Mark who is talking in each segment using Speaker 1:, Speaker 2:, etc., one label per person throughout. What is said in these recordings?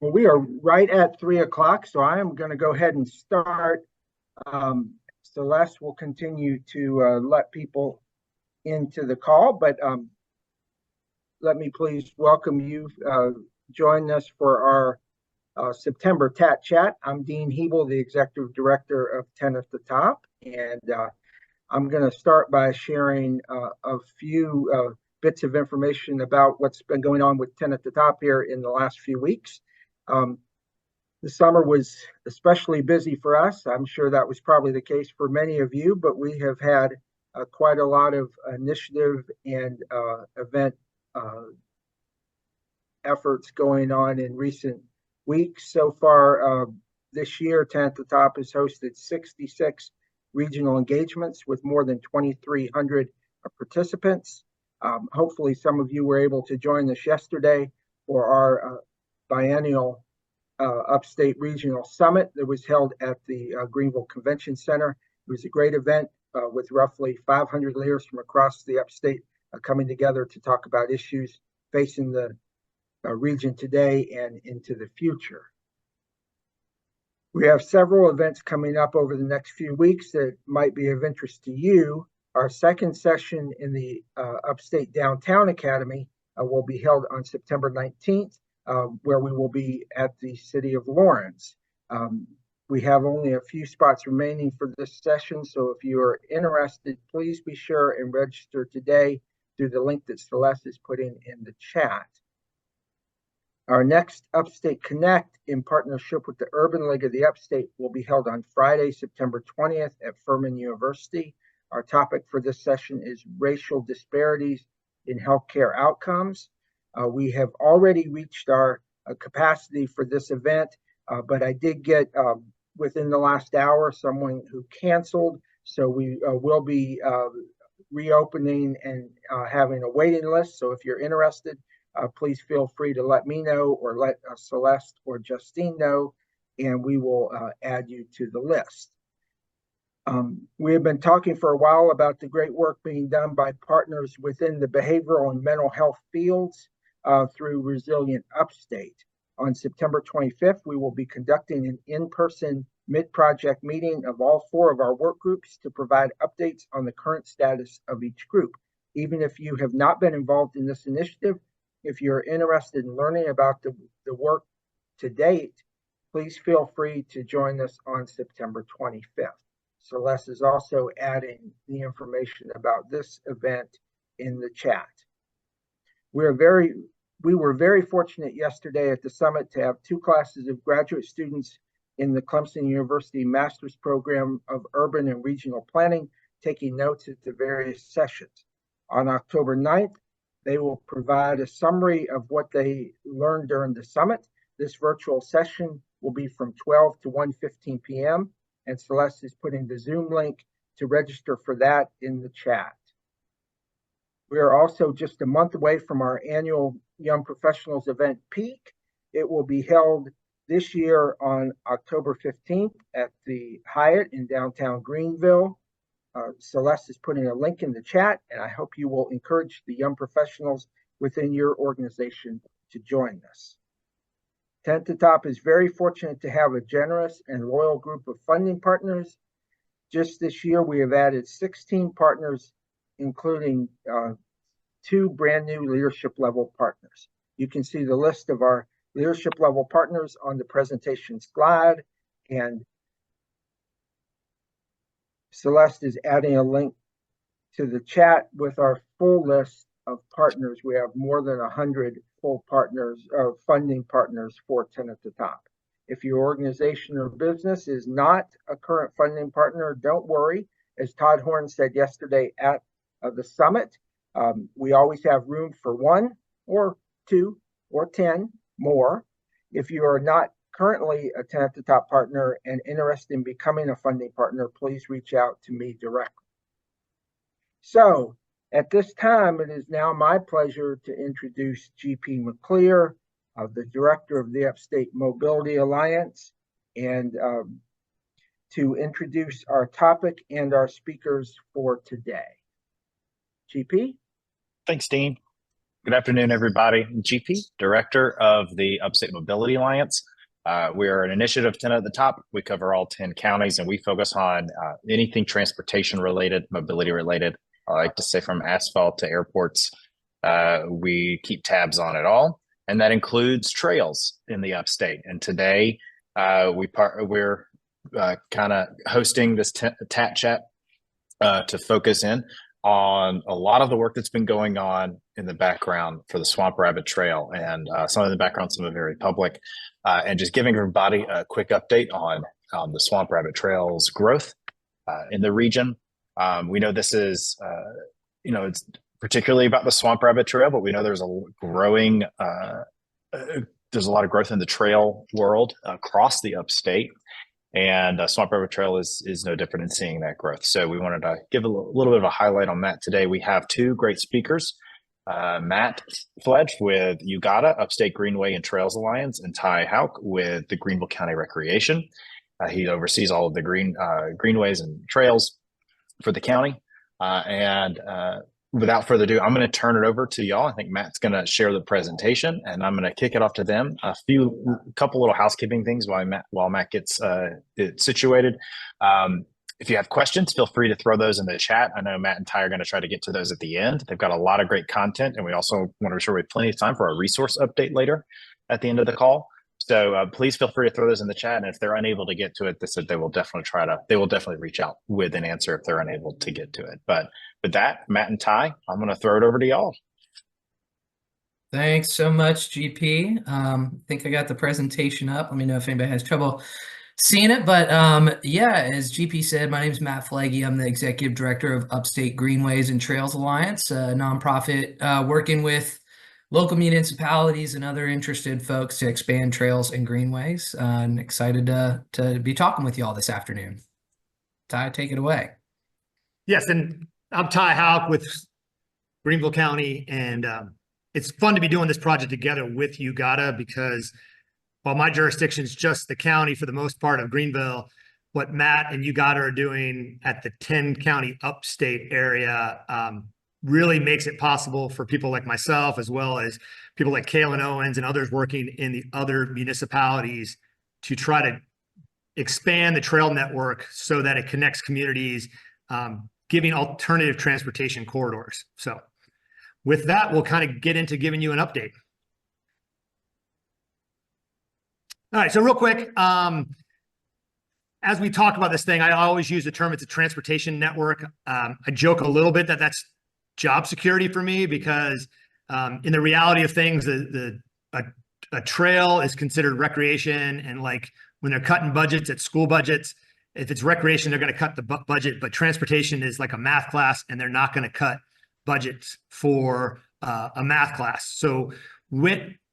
Speaker 1: Well, we are right at 3 o'clock, so I am going to go ahead and start. Celeste will continue to let people into the call, but let me please welcome you. Join us for our September TAT Chat. I'm Dean Hebel, the Executive Director of 10 at the Top, and I'm going to start by sharing a few bits of information about what's been going on with 10 at the Top here in the last few weeks. The summer was especially busy for us. I'm sure that was probably the case for many of you, but we have had quite a lot of initiative and event efforts going on in recent weeks. So far this year, 10 at the Top has hosted 66 regional engagements with more than 2,300 participants. Hopefully some of you were able to join us yesterday for our biennial Upstate Regional Summit that was held at the Greenville Convention Center. It was a great event with roughly 500 leaders from across the upstate coming together to talk about issues facing the region today and into the future. We have several events coming up over the next few weeks that might be of interest to you. Our second session in the Upstate Downtown Academy will be held on September 19th. Where we will be at the city of Lawrence. We have only a few spots remaining for this session, so if you are interested, please be sure and register today through the link that Celeste is putting in the chat. Our next Upstate Connect in partnership with the Urban League of the Upstate will be held on Friday, September 20th at Furman University. Our topic for this session is racial disparities in healthcare outcomes. We have already reached our capacity for this event, but I did get within the last hour someone who canceled, so we will be reopening and having a waiting list. So if you're interested, please feel free to let me know or let Celeste or Justine know, and we will add you to the list. We have been talking for a while about the great work being done by partners within the behavioral and mental health fields through Resilient Upstate. On September 25th, we will be conducting an in-person mid-project meeting of all 4 of our work groups to provide updates on the current status of each group. Even if you have not been involved in this initiative, if you're interested in learning about the work to date, please feel free to join us on September 25th. Celeste is also adding the information about this event in the chat. We were very fortunate yesterday at the summit to have 2 classes of graduate students in the Clemson University Master's Program of Urban and Regional Planning taking notes at the various sessions. On October 9th, they will provide a summary of what they learned during the summit. This virtual session will be from 12 to 1:15 p.m. and Celeste is putting the Zoom link to register for that in the chat. We are also just a month away from our annual Young Professionals event Peak. It will be held this year on October 15th at the Hyatt in downtown Greenville. Celeste is putting a link in the chat, and I hope you will encourage the young professionals within your organization to join us. 10 at the Top is very fortunate to have a generous and loyal group of funding partners. Just this year, we have added 16 partners, including 2 brand new leadership level partners. You can see the list of our leadership level partners on the presentation slide, and Celeste is adding a link to the chat with our full list of partners. We have more than 100 full partners or funding partners for 10 at the Top. If your organization or business is not a current funding partner, don't worry. As Todd Horn said yesterday at the summit, we always have room for 1 or 2 or 10 more. If you are not currently a 10 at the Top partner and interested in becoming a funding partner, please reach out to me directly. So at this time, it is now my pleasure to introduce GP McClear, the director of the Upstate Mobility Alliance, and to introduce our topic and our speakers for today. GP?
Speaker 2: Thanks, Dean. Good afternoon, everybody. GP, Director of the Upstate Mobility Alliance. We are an initiative 10 at the top. We cover all 10 counties and we focus on anything transportation related, mobility related. I like to say from asphalt to airports, we keep tabs on it all. And that includes trails in the upstate. And today we're kind of hosting this TATT chat to focus in on a lot of the work that's been going on in the background for the Swamp Rabbit Trail, and some in the background, some are very public, and just giving everybody a quick update on the Swamp Rabbit Trail's growth in the region. We know this is, it's particularly about the Swamp Rabbit Trail, but we know there's there's a lot of growth in the trail world across the upstate. And Swamp River Trail is no different in seeing that growth. So we wanted to give a little bit of a highlight on that today. We have two great speakers, Matt Fledge with UGATA, Upstate Greenway and Trails Alliance, and Ty Hauk with the Greenville County Recreation. He oversees all of the greenways and trails for the county. Without further ado, I'm going to turn it over to y'all. I think Matt's going to share the presentation, and I'm going to kick it off to them. A couple little housekeeping things while Matt gets it situated. If you have questions, feel free to throw those in the chat. I know Matt and Ty are going to try to get to those at the end. They've got a lot of great content, and we also want to be sure we have plenty of time for a resource update later at the end of the call. So please feel free to throw those in the chat. And if they're unable to get to it, they will definitely reach out with an answer if they're unable to get to it. But with that, Matt and Ty, I'm going to throw it over to y'all.
Speaker 3: Thanks so much, GP. I think I got the presentation up. Let me know if anybody has trouble seeing it. But yeah, as GP said, my name is Matt Flaggy. I'm the Executive Director of Upstate Greenways and Trails Alliance, a nonprofit working with local municipalities and other interested folks to expand trails and greenways. I'm excited to be talking with you all this afternoon. Ty, take it away.
Speaker 4: Yes, and I'm Ty Hauk with Greenville County, and it's fun to be doing this project together with UGATA because while my jurisdiction is just the county for the most part of Greenville, what Matt and UGATA are doing at the 10-county upstate area really makes it possible for people like myself, as well as people like Kalen Owens and others working in the other municipalities, to try to expand the trail network so that it connects communities, giving alternative transportation corridors. So with that, we'll kind of get into giving you an update. All right, so real quick, as we talk about this thing, I always use the term, it's a transportation network. I joke a little bit that that's job security for me, because in the reality of things, a trail is considered recreation, and like when they're cutting budgets at school budgets, if it's recreation, they're going to cut the budget, but transportation is like a math class, and they're not going to cut budgets for a math class. So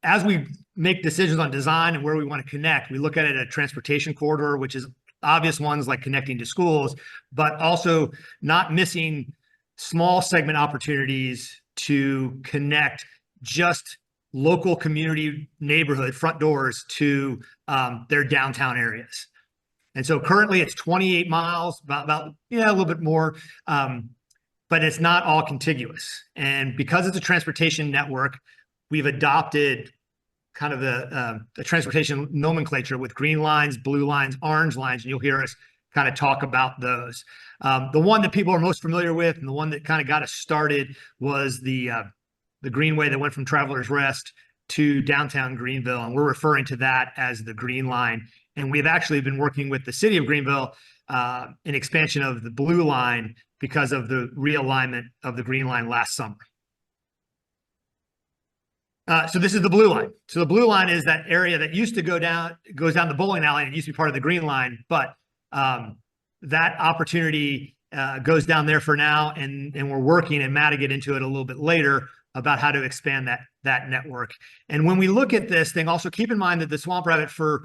Speaker 4: as we make decisions on design and where we want to connect, we look at it a transportation corridor, which is obvious ones like connecting to schools, but also not missing small segment opportunities to connect just local community neighborhood front doors to their downtown areas. And so currently it's 28 miles, about a little bit more, but it's not all contiguous. And because it's a transportation network, we've adopted kind of the transportation nomenclature with green lines, blue lines, orange lines, and you'll hear us kind of talk about those. The one that people are most familiar with, and the one that kind of got us started, was the greenway that went from Travelers Rest to downtown Greenville, and we're referring to that as the Green Line. And we've actually been working with the city of Greenville in expansion of the Blue Line because of the realignment of the Green Line last summer. So this is the Blue Line. So the Blue Line is that area that used to goes down the bowling alley, and it used to be part of the Green Line, but that opportunity goes down there for now, and we're working, and Matt will get into it a little bit later, about how to expand that network. And when we look at this thing, also keep in mind that the Swamp Rabbit, for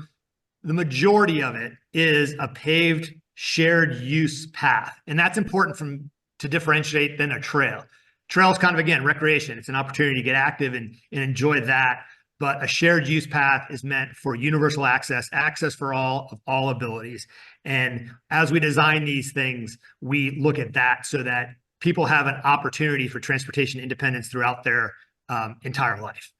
Speaker 4: the majority of it, is a paved shared use path. And that's important to differentiate than a trail. Trail is kind of, again, recreation. It's an opportunity to get active and enjoy that. But a shared use path is meant for universal access for all of all abilities. And as we design these things, we look at that so that people have an opportunity for transportation independence throughout their entire life.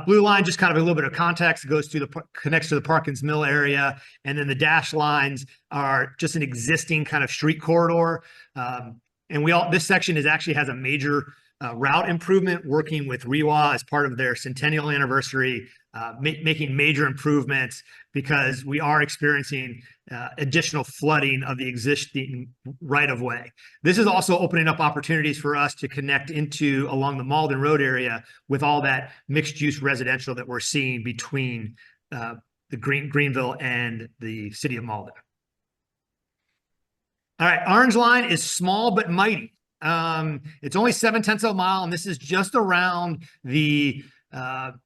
Speaker 4: Blue line, just kind of a little bit of context, goes through connects to the Parkins Mill area, and then the dashed lines are just an existing kind of street corridor. And this section actually has a major route improvement, working with REWA as part of their centennial anniversary, making major improvements because we are experiencing additional flooding of the existing right-of-way. This is also opening up opportunities for us to connect along the Malden Road area with all that mixed-use residential that we're seeing between the Greenville and the city of Malden. All right, orange line is small but mighty. It's only 0.7 of a mile, and this is just around the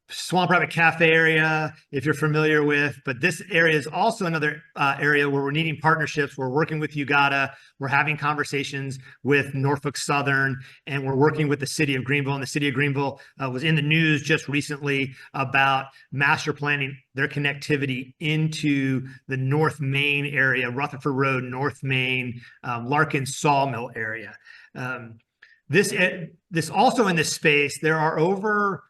Speaker 4: Swamp Rabbit Cafe area, if you're familiar with. But this area is also another area where we're needing partnerships. We're working with UGATA. We're having conversations with Norfolk Southern, and we're working with the city of Greenville. And the city of Greenville was in the news just recently about master planning their connectivity into the North Main area, Rutherford Road, North Main, Larkin Sawmill area. This also in this space, there are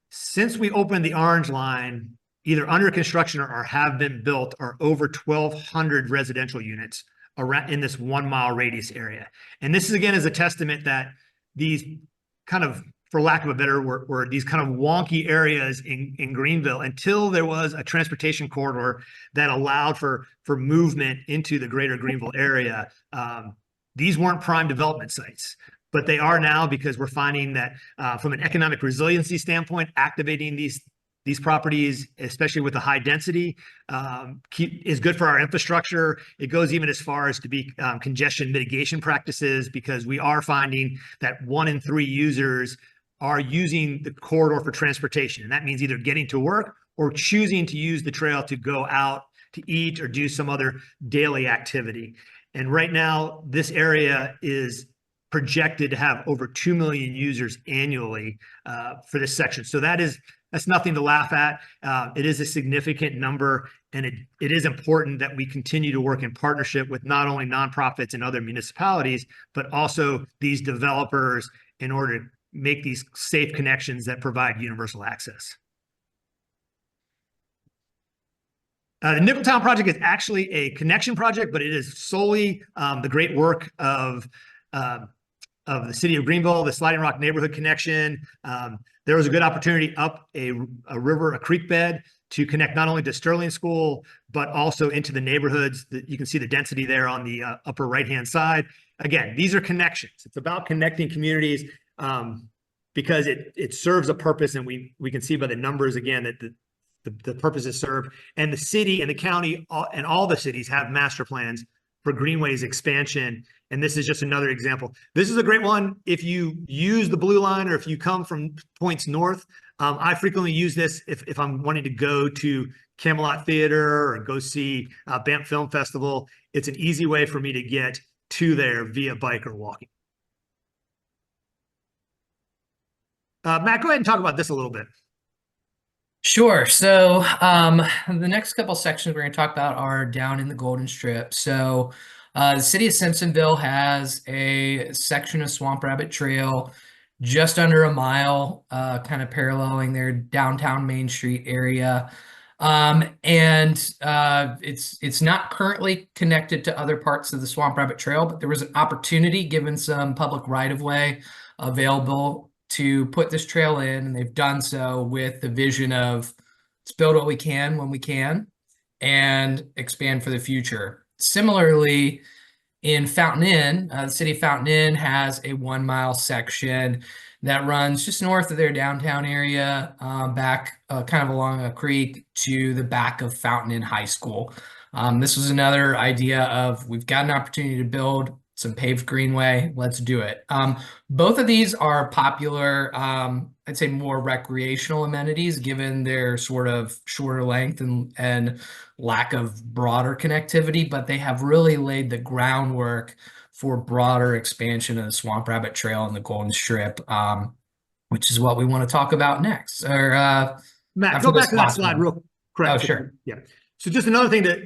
Speaker 4: since we opened the orange line, either under construction or have been built, are over 1,200 residential units around in this 1 mile radius area. And this is, again, is a testament that these kind of, for lack of a better word, these kind of wonky areas in Greenville, until there was a transportation corridor that allowed for movement into the greater Greenville area, these weren't prime development sites. But they are now, because we're finding that from an economic resiliency standpoint, activating these properties, especially with the high density, is good for our infrastructure. It goes even as far as to be congestion mitigation practices, because we are finding that 1 in 3 users are using the corridor for transportation. And that means either getting to work or choosing to use the trail to go out to eat or do some other daily activity. And right now, this area is projected to have over 2 million users annually for this section. So that's nothing to laugh at. It is a significant number, and it is important that we continue to work in partnership with not only nonprofits and other municipalities, but also these developers in order to make these safe connections that provide universal access. The Nickeltown project is actually a connection project, but it is solely the great work of the city of Greenville, the Sliding Rock neighborhood connection. There was a good opportunity up a creek bed to connect not only to Sterling School, but also into the neighborhoods. You can see the density there on the upper right-hand side. Again, these are connections. It's about connecting communities because it serves a purpose, and we can see by the numbers, again, that the purpose is served. And the city and the county and all the cities have master plans for greenways expansion. And this is just another example. This is a great one. If you use the blue line, or if you come from points north, I frequently use this if I'm wanting to go to Camelot Theater or go see Banff Film Festival. It's an easy way for me to get to there via bike or walking. Matt, go ahead and talk about this a little bit.
Speaker 3: Sure. So the next couple sections we're going to talk about are down in the Golden Strip. So the city of Simpsonville has a section of Swamp Rabbit Trail just under a mile, kind of paralleling their downtown Main Street area. And it's not currently connected to other parts of the Swamp Rabbit Trail, but there was an opportunity, given some public right-of-way available, to put this trail in, and they've done so with the vision of let's build what we can when we can and expand for the future. Similarly, in Fountain Inn, the city of Fountain Inn has a 1 mile section that runs just north of their downtown area, back kind of along a creek to the back of Fountain Inn High School. This was another idea of, we've got an opportunity to build some paved greenway, let's do it. Both of these are popular, I'd say more recreational amenities, given their sort of shorter length and lack of broader connectivity, but they have really laid the groundwork for broader expansion of the Swamp Rabbit Trail and the Golden Strip, which is what we want to talk about next. Or
Speaker 4: Matt, go back to that slide real quick.
Speaker 3: Oh, sure.
Speaker 4: Yeah. So just another thing that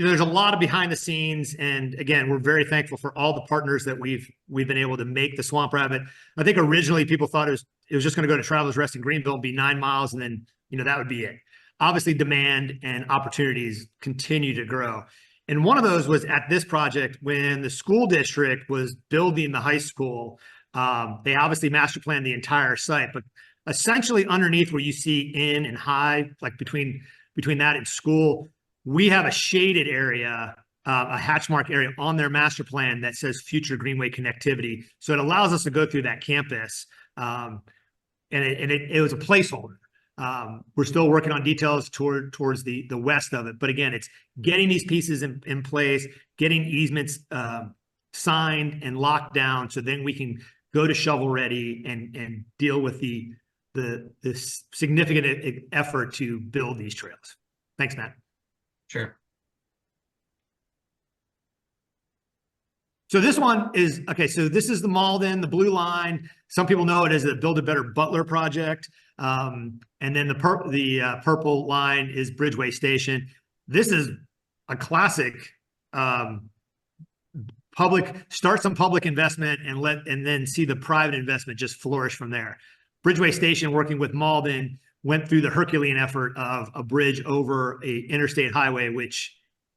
Speaker 4: there's a lot of behind the scenes, and again, we're very thankful for all the partners that we've been able to make the Swamp Rabbit. I think originally people thought it was just going to go to Travelers Rest in Greenville and be 9 miles, and then that would be it. Obviously, demand and opportunities continue to grow. And one of those was at this project when the school district was building the high school. They obviously master planned the entire site, but essentially underneath where you see in and high, like between that and school, we have a shaded area, a hatch mark area on their master plan that says future Greenway connectivity. So it allows us to go through that campus, and it was a placeholder. We're still working on details towards the west of it, but again, it's getting these pieces in place, getting easements signed and locked down, so then we can go to shovel ready and deal with the significant effort to build these trails. Thanks, Matt.
Speaker 3: Sure.
Speaker 4: So this one is, okay, so this is the Malden, the blue line. Some people know it as the Build a Better Butler project. And then the purple line is Bridgeway Station. This is a classic start some public investment and then see the private investment just flourish from there. Bridgeway Station, working with Malden, went through the Herculean effort of a bridge over a interstate highway, which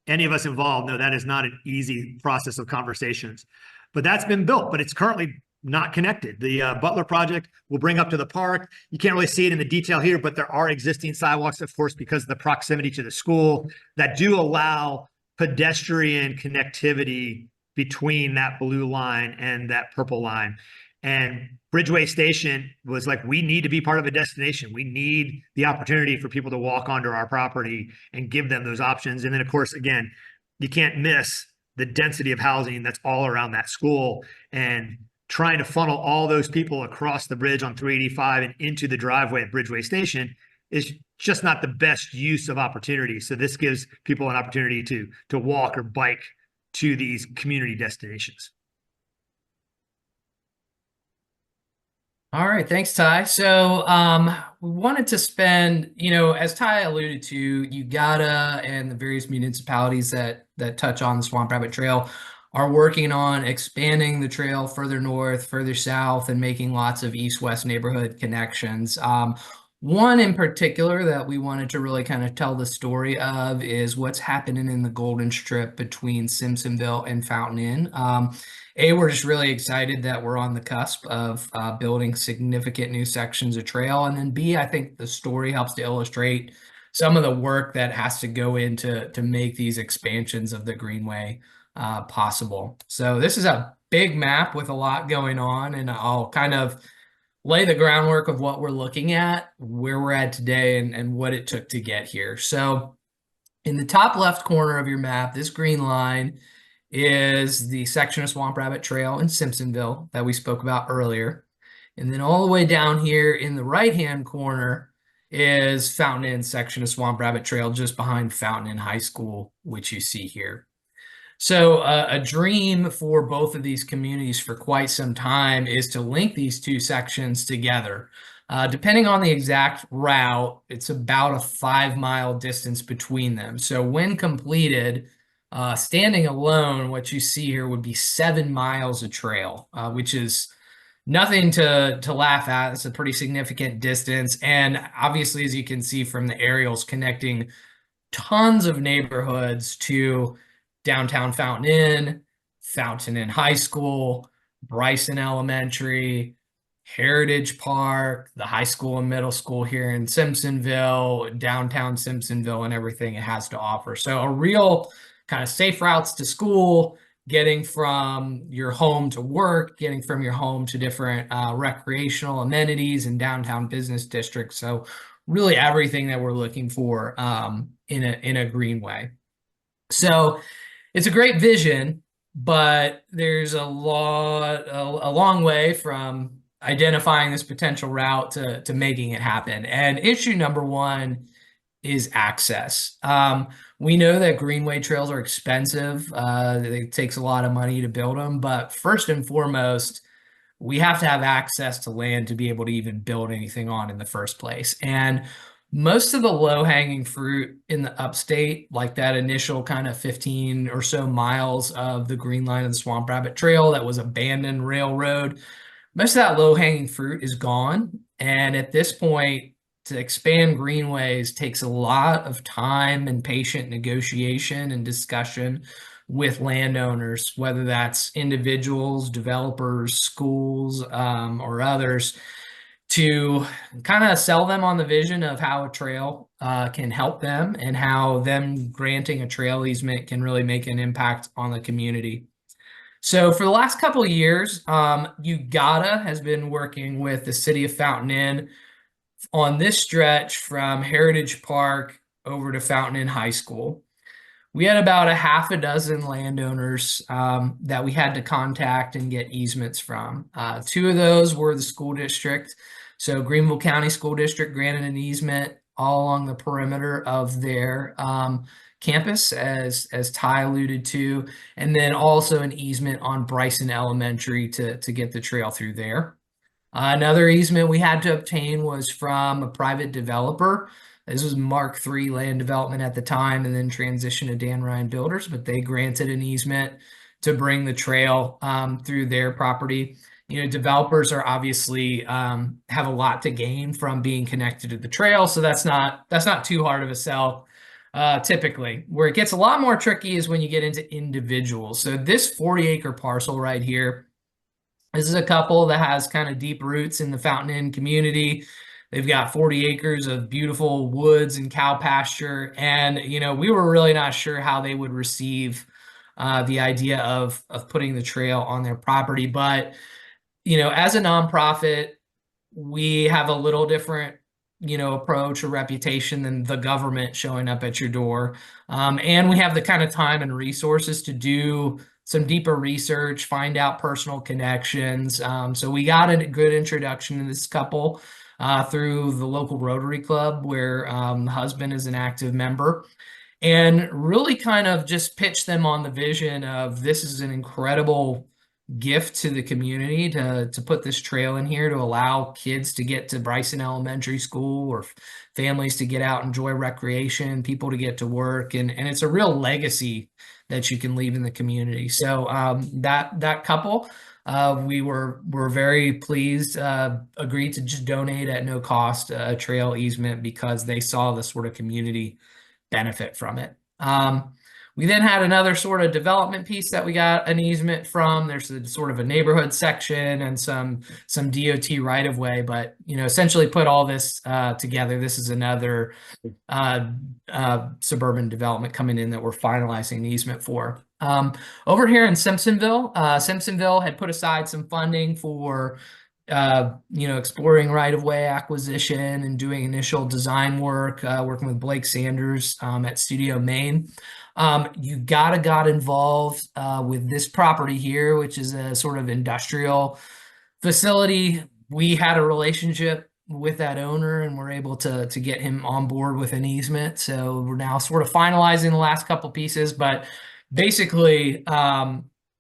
Speaker 4: any of us involved know that is not an easy process of conversations. But that's been built, but it's currently not connected. The Butler project will bring up to the park. You can't really see it in the detail here, but there are existing sidewalks, of course, because of the proximity to the school that do allow pedestrian connectivity between that blue line and that purple line. And Bridgeway Station was like, we need to be part of a destination. We need the opportunity for people to walk onto our property and give them those options. And then, of course, again, you can't miss the density of housing that's all around that school, and trying to funnel all those people across the bridge on 385 and into the driveway at Bridgeway Station is just not the best use of opportunity. So this gives people an opportunity to walk or bike to these community destinations.
Speaker 3: All right, thanks, Ty. So we wanted to spend, as Ty alluded to, UGATA and the various municipalities that touch on the Swamp Rabbit Trail are working on expanding the trail further north, further south, and making lots of east-west neighborhood connections. One in particular that we wanted to really kind of tell the story of is what's happening in the Golden Strip between Simpsonville and Fountain Inn. We're just really excited that we're on the cusp of building significant new sections of trail. And then B, I think the story helps to illustrate some of the work that has to go into to make these expansions of the Greenway possible. So this is a big map with a lot going on, and I'll kind of lay the groundwork of what we're looking at, where we're at today, and what it took to get here. So in the top left corner of your map, this green line is the section of Swamp Rabbit Trail in Simpsonville that we spoke about earlier. And then all the way down here in the right-hand corner is Fountain Inn section of Swamp Rabbit Trail just behind Fountain Inn High School, which you see here. So a dream for both of these communities for quite some time is to link these two sections together. Depending on the exact route, it's about a 5-mile distance between them. So when completed, standing alone, what you see here would be 7 miles of trail, which is nothing to laugh at. It's a pretty significant distance. And obviously, as you can see from the aerials, connecting tons of neighborhoods to downtown Fountain Inn High School, Bryson Elementary, Heritage Park, the high school and middle school here in Simpsonville, downtown Simpsonville, and everything it has to offer. So a real kind of safe routes to school, getting from your home to work, getting from your home to different recreational amenities and downtown business districts. So really everything that we're looking for in a greenway. So it's a great vision, but there's a long way from identifying this potential route to making it happen. And issue number one is access. We know that greenway trails are expensive. It takes a lot of money to build them, but first and foremost, we have to have access to land to be able to even build anything on in the first place. And most of the low-hanging fruit in the upstate, like that initial kind of 15 or so miles of the Green Line of the Swamp Rabbit Trail that was abandoned railroad, most of that low-hanging fruit is gone. And at this point, to expand greenways takes a lot of time and patient negotiation and discussion with landowners, whether that's individuals, developers, schools, or others, to kind of sell them on the vision of how a trail can help them and how them granting a trail easement can really make an impact on the community. So for the last couple of years, UGATA has been working with the city of Fountain Inn on this stretch from Heritage Park over to Fountain Inn High School. We had about a half a dozen landowners that we had to contact and get easements from. Two of those were the school district. So Greenville County School District granted an easement all along the perimeter of their campus, as Ty alluded to, and then also an easement on Bryson Elementary to get the trail through there. Another easement we had to obtain was from a private developer. This was Mark III Land Development at the time, and then transitioned to Dan Ryan Builders, but they granted an easement to bring the trail through their property. You know, developers are obviously have a lot to gain from being connected to the trail, so that's not too hard of a sell. Typically, where it gets a lot more tricky is when you get into individuals. So this 40-acre parcel right here, this is a couple that has kind of deep roots in the Fountain Inn community. They've got 40 acres of beautiful woods and cow pasture. And, you know, we were really not sure how they would receive the idea of putting the trail on their property. But, you know, as a nonprofit, we have a little different, you know, approach or reputation than the government showing up at your door. And we have the kind of time and resources to do some deeper research, find out personal connections. So we got a good introduction to this couple through the local Rotary Club, where the husband is an active member, and really kind of just pitched them on the vision of this is an incredible gift to the community to put this trail in here to allow kids to get to Bryson Elementary School, or families to get out and enjoy recreation, people to get to work, and it's a real legacy that you can leave in the community. So that couple, we were very pleased, agreed to just donate at no cost a trail easement because they saw the sort of community benefit from it. We then had another sort of development piece that we got an easement from. There's a sort of a neighborhood section and some DOT right of way, but you know, essentially put all this together. This is another suburban development coming in that we're finalizing an easement for. Over here in Simpsonville, Simpsonville had put aside some funding for you know, exploring right-of-way acquisition and doing initial design work, working with Blake Sanders at Studio Maine. UGATA got involved with this property here, which is a sort of industrial facility. We had a relationship with that owner and we're able to get him on board with an easement. So we're now sort of finalizing the last couple pieces, but basically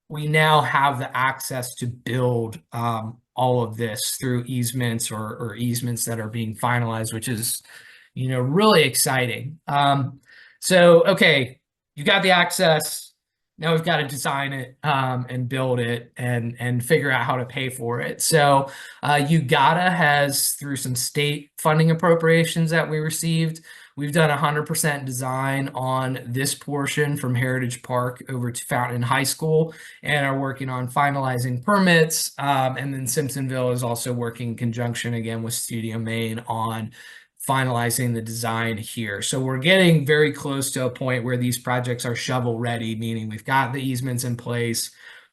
Speaker 3: we now have the access to build all of this through easements or easements that are being finalized, which is, you know, really exciting. So, okay, you got the access. Now we've got to design it and build it and figure out how to pay for it. So UGATA has, through some state funding appropriations that we received, we've done 100% design on this portion from Heritage Park over to Fountain Inn High School and are working on finalizing permits. And then Simpsonville is also working in conjunction again with Studio Maine on finalizing the design here. So we're getting very close to a point where these projects are shovel ready, meaning we've got the easements in place,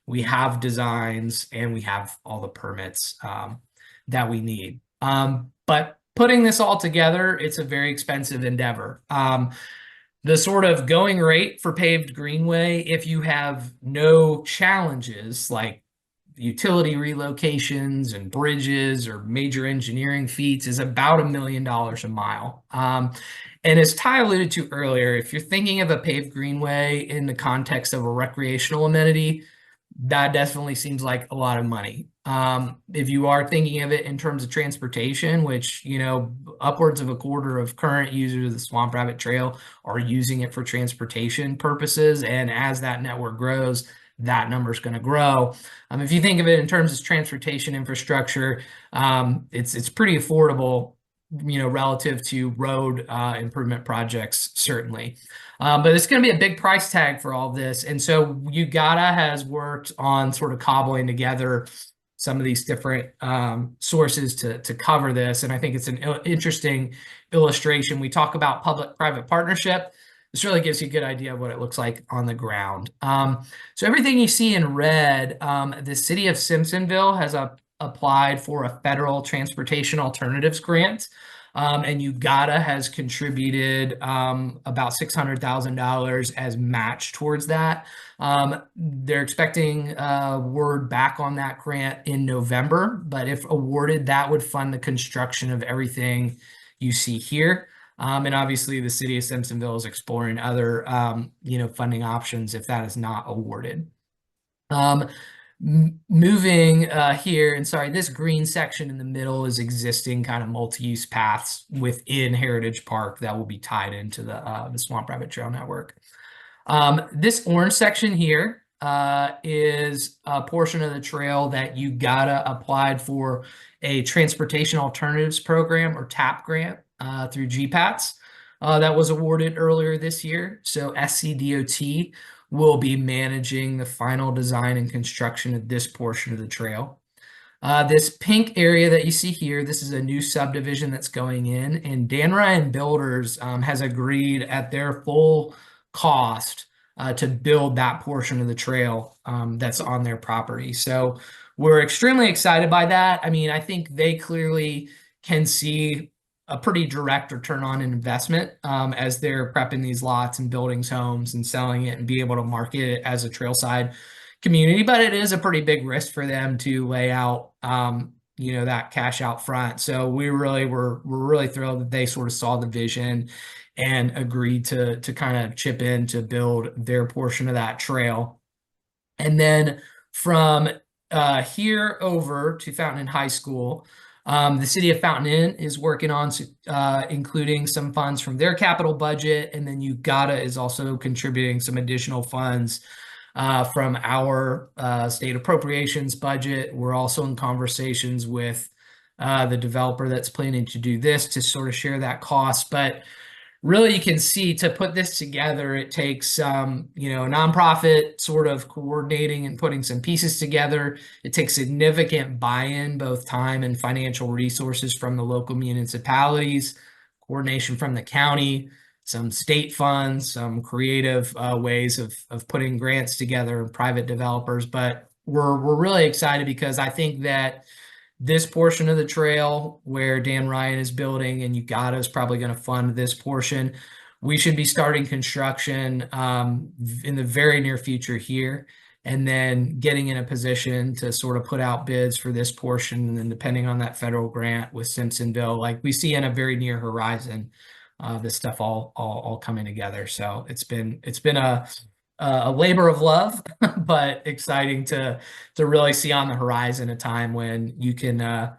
Speaker 3: we have designs, and we have all the permits that we need. But putting this all together, it's a very expensive endeavor. The sort of going rate for paved greenway, if you have no challenges like utility relocations and bridges or major engineering feats, is about $1 million a mile. And as Ty alluded to earlier, if you're thinking of a paved greenway in the context of a recreational amenity, that definitely seems like a lot of money. If you are thinking of it in terms of transportation, which, you know, upwards of a quarter of current users of the Swamp Rabbit Trail are using it for transportation purposes. And as that network grows, that number is going to grow. If you think of it in terms of transportation infrastructure, it's pretty affordable, you know, relative to road improvement projects, certainly. But it's going to be a big price tag for all of this. And so UGATA has worked on sort of cobbling together some of these different sources to cover this. And I think it's an interesting illustration. We talk about public-private partnership. This really gives you a good idea of what it looks like on the ground. So everything you see in red, the city of Simpsonville has applied for a federal transportation alternatives grant. And UGATA has contributed about $600,000 as match towards that. They're expecting word back on that grant in November, but if awarded, that would fund the construction of everything you see here. And obviously, the city of Simpsonville is exploring other, you know, funding options if that is not awarded. Moving here, and sorry, this green section in the middle is existing kind of multi-use paths within Heritage Park that will be tied into the Swamp Rabbit Trail network. This orange section here is a portion of the trail that UGATA applied for a Transportation Alternatives Program, or TAPP grant, through GPATS that was awarded earlier this year. So SCDOT will be managing the final design and construction of this portion of the trail. This pink area that you see here, this is a new subdivision that's going in, and Dan Ryan Builders has agreed at their full cost to build that portion of the trail that's on their property. So we're extremely excited by that. I mean, I think they clearly can see a pretty direct return on investment as they're prepping these lots and building homes and selling it and be able to market it as a trailside community. But it is a pretty big risk for them to lay out, you know, that cash out front. So we're really thrilled that they sort of saw the vision and agreed to kind of chip in to build their portion of that trail. And then from here over to Fountain Inn High School, the city of Fountain Inn is working on including some funds from their capital budget, and then UGATA is also contributing some additional funds from our state appropriations budget. We're also in conversations with the developer that's planning to do this to sort of share that cost. But really, you can see to put this together, it takes you know, a nonprofit sort of coordinating and putting some pieces together. It takes significant buy-in, both time and financial resources from the local municipalities, coordination from the county, some state funds, some creative ways of putting grants together, and private developers. But we're really excited because I think that this portion of the trail where Dan Ryan is building and UGATA is probably going to fund this portion, we should be starting construction in the very near future here, and then getting in a position to sort of put out bids for this portion. And then depending on that federal grant with Simpsonville, like we see in a very near horizon, this stuff all coming together. So it's been a labor of love, but exciting to really see on the horizon a time when you can,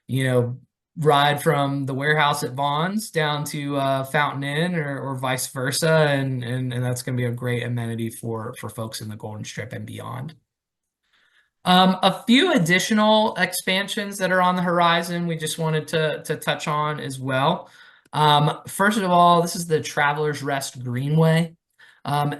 Speaker 3: you know, ride from the warehouse at Vaughn's down to Fountain Inn or vice versa, and that's going to be a great amenity for folks in the Golden Strip and beyond. A few additional expansions that are on the horizon we just wanted to touch on as well. First of all, this is the Travelers Rest Greenway.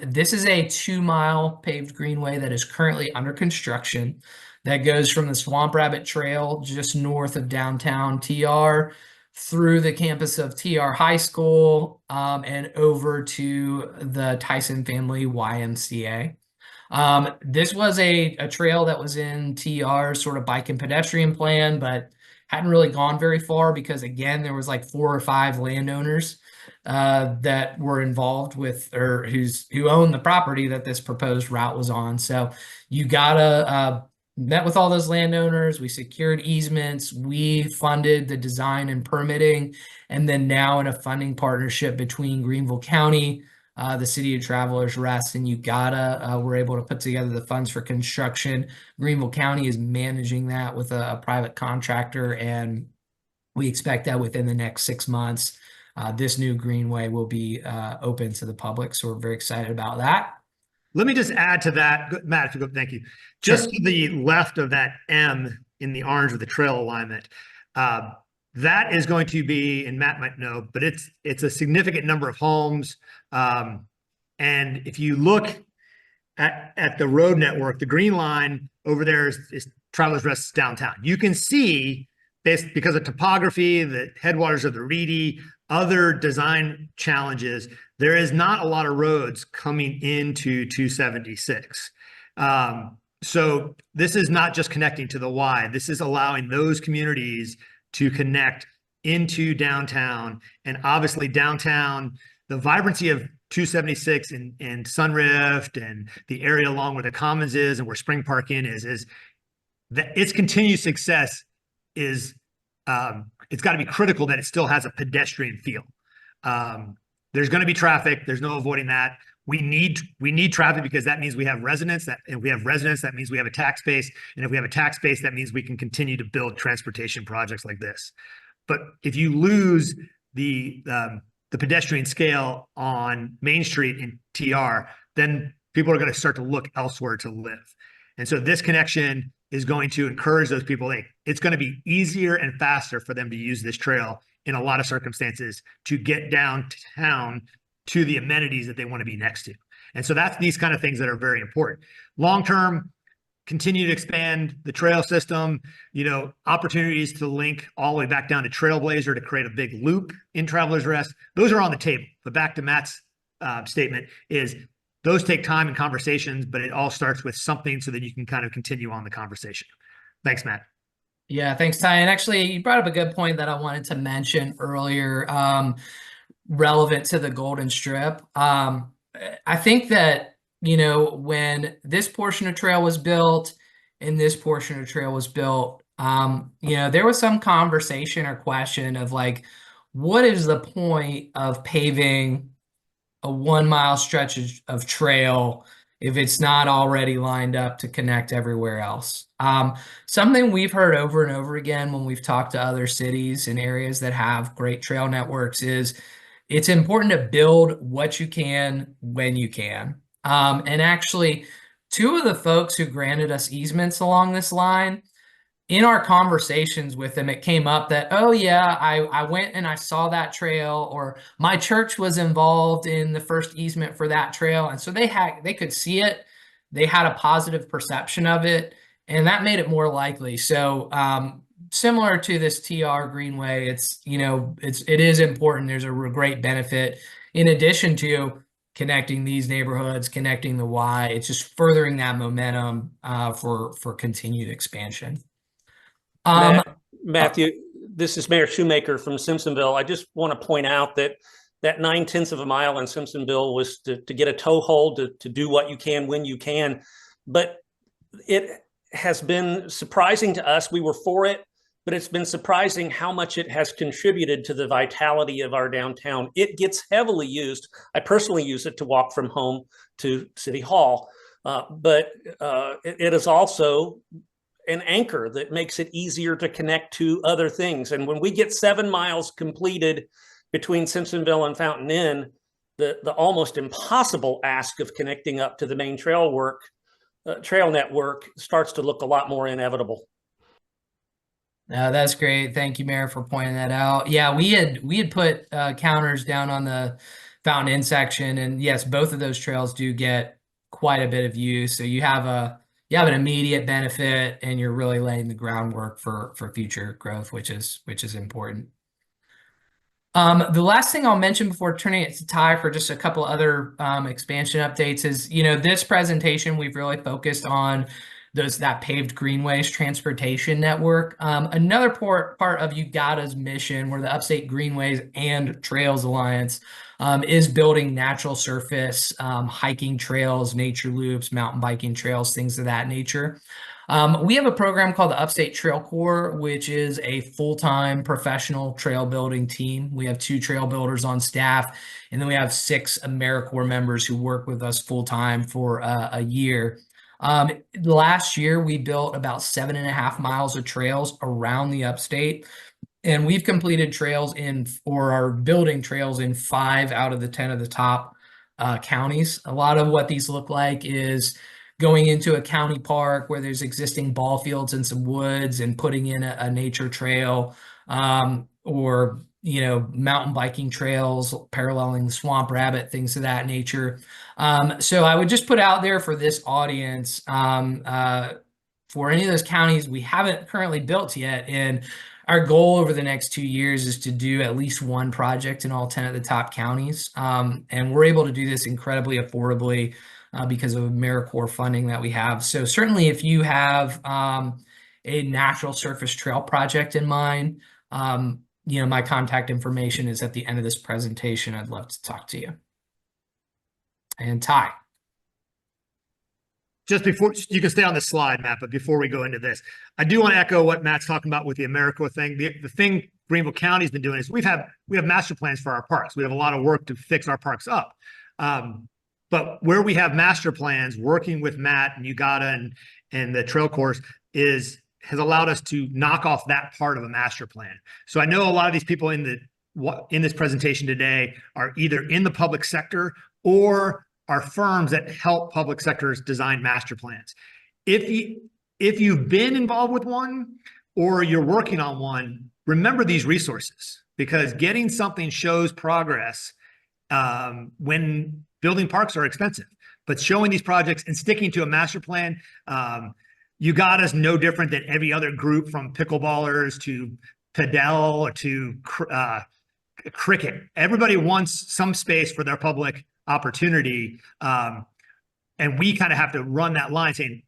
Speaker 3: This is a 2-mile paved greenway that is currently under construction that goes from the Swamp Rabbit Trail just north of downtown TR through the campus of TR High School and over to the Tyson Family YMCA. This was a trail that was in TR's sort of bike and pedestrian plan, but hadn't really gone very far because, again, there was like 4 or 5 landowners that were involved with, or who owned the property that this proposed route was on. So UGATA met with all those landowners. We secured easements. We funded the design and permitting, and then now in a funding partnership between Greenville County, the City of Travelers Rest and Uganda were able to put together the funds for construction. Greenville County is managing that with a private contractor, and we expect that within the next 6 months, this new greenway will be open to the public. So we're very excited about that.
Speaker 4: Let me just add to that, Matt, if you go, thank you. Just to the left of that M in the orange of the trail alignment, that is going to be, and Matt might know, but it's a significant number of homes. And if you look at the road network, the green line over there is Travelers Rest downtown. You can see, because of topography, the headwaters of the Reedy, other design challenges, there is not a lot of roads coming into 276. So this is not just connecting to the Y. This is allowing those communities to connect into downtown. And obviously downtown, the vibrancy of 276 and Sunrift and the area along where the Commons is and where Spring Park Inn is that its continued success is, it's got to be critical that it still has a pedestrian feel. There's going to be traffic. There's no avoiding that. We need traffic because that means we have residents. That if we have residents, that means we have a tax base. And if we have a tax base, that means we can continue to build transportation projects like this. But if you lose the pedestrian scale on Main Street in TR, then people are going to start to look elsewhere to live. And so this connection is going to encourage those people. It's going to be easier and faster for them to use this trail in a lot of circumstances to get downtown to the amenities that they want to be next to. And so that's these kind of things that are very important. Long-term, continue to expand the trail system, opportunities to link all the way back down to Trailblazer to create a big loop in Travelers Rest. Those are on the table. But back to Matt's statement is those take time and conversations, but it all starts with something so that you can kind of continue on the conversation. Thanks, Matt.
Speaker 3: Yeah, thanks, Ty. And actually, you brought up a good point that I wanted to mention earlier, relevant to the Golden Strip. I think that, when this portion of trail was built and this portion of trail was built, there was some conversation or question of like, what is the point of paving a 1 mile stretch of trail if it's not already lined up to connect everywhere else? Something we've heard over and over again when we've talked to other cities and areas that have great trail networks is it's important to build what you can when you can. And actually, two of the folks who granted us easements along this line, in our conversations with them, it came up that, oh yeah, I went and I saw that trail, or my church was involved in the first easement for that trail. And so they could see it. They had a positive perception of it, and that made it more likely. So similar to this TR Greenway, it is important. There's a great benefit in addition to connecting these neighborhoods, connecting the Y. It's just furthering that momentum for continued expansion.
Speaker 5: Matthew, this is Mayor Shoemaker from Simpsonville. I just want to point out that 9/10 of a mile in Simpsonville was to get a toehold, to do what you can when you can. But it has been surprising to us. We were for it, but it's been surprising how much it has contributed to the vitality of our downtown. It gets heavily used. I personally use it to walk from home to City Hall, but it is also an anchor that makes it easier to connect to other things. And when we get 7 miles completed between Simpsonville and Fountain Inn, the almost impossible ask of connecting up to the main trail network starts to look a lot more inevitable.
Speaker 3: That's great. Thank you, Mayor, for pointing that out. Yeah, we had put counters down on the Fountain Inn section, and yes, both of those trails do get quite a bit of use. So you have an immediate benefit, and you're really laying the groundwork for future growth, which is important. The last thing I'll mention before turning it to Ty for just a couple other expansion updates is, this presentation, we've really focused on that paved greenways transportation network. Another part of UGADA's mission, where the Upstate Greenways and Trails Alliance is building natural surface hiking trails, nature loops, mountain biking trails, things of that nature. We have a program called the Upstate Trail Corps, which is a full-time professional trail building team. We have 2 trail builders on staff, and then we have 6 AmeriCorps members who work with us full-time for a year. Last year, we built about 7.5 miles of trails around the upstate. And we've completed trails or are building trails in 5 out of the 10 of the top counties. A lot of what these look like is going into a county park where there's existing ball fields and some woods and putting in a nature trail, or, mountain biking trails paralleling the Swamp Rabbit, things of that nature. So I would just put out there for this audience, for any of those counties we haven't currently built yet, and our goal over the next 2 years is to do at least 1 project in all 10 of the top counties. And we're able to do this incredibly affordably because of AmeriCorps funding that we have. So certainly if you have a natural surface trail project in mind, my contact information is at the end of this presentation. I'd love to talk to you. And Ty.
Speaker 4: Just before, you can stay on the slide, Matt, but before we go into this, I do want to echo what Matt's talking about with the AmeriCorps thing. The thing Greenville County's been doing is we have master plans for our parks. We have a lot of work to fix our parks up. But where we have master plans, working with Matt and Ugata and the trail course has allowed us to knock off that part of a master plan. So I know a lot of these people in this presentation today are either in the public sector or are firms that help public sectors design master plans. If you've been involved with one or you're working on one, remember these resources, because getting something shows progress when building parks are expensive. But showing these projects and sticking to a master plan, Ugata's no different than every other group, from pickleballers to padel to cricket. Everybody wants some space for their public opportunity, and we kind of have to run that line, saying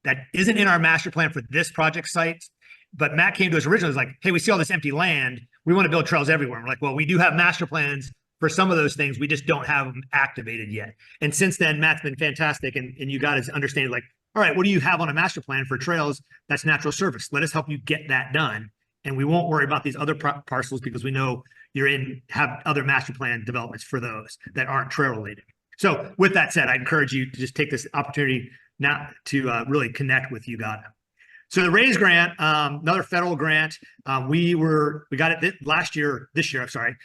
Speaker 4: that isn't in our master plan for this project site. But Matt came to us originally, was like, hey, we see all this empty land, we want to build trails everywhere. And we're like, well, we do have master plans for some of those things, we just don't have them activated yet. And since then, Matt's been fantastic, and you got to understand, like, all right, what do you have on a master plan for trails that's natural service? Let us help you get that done, and we won't worry about these other parcels, because we know have other master plan developments for those that aren't trail related. So with that said, I encourage you to just take this opportunity now to really connect with Ugata. So the RAISE grant, another federal grant, we got it this year, I'm sorry.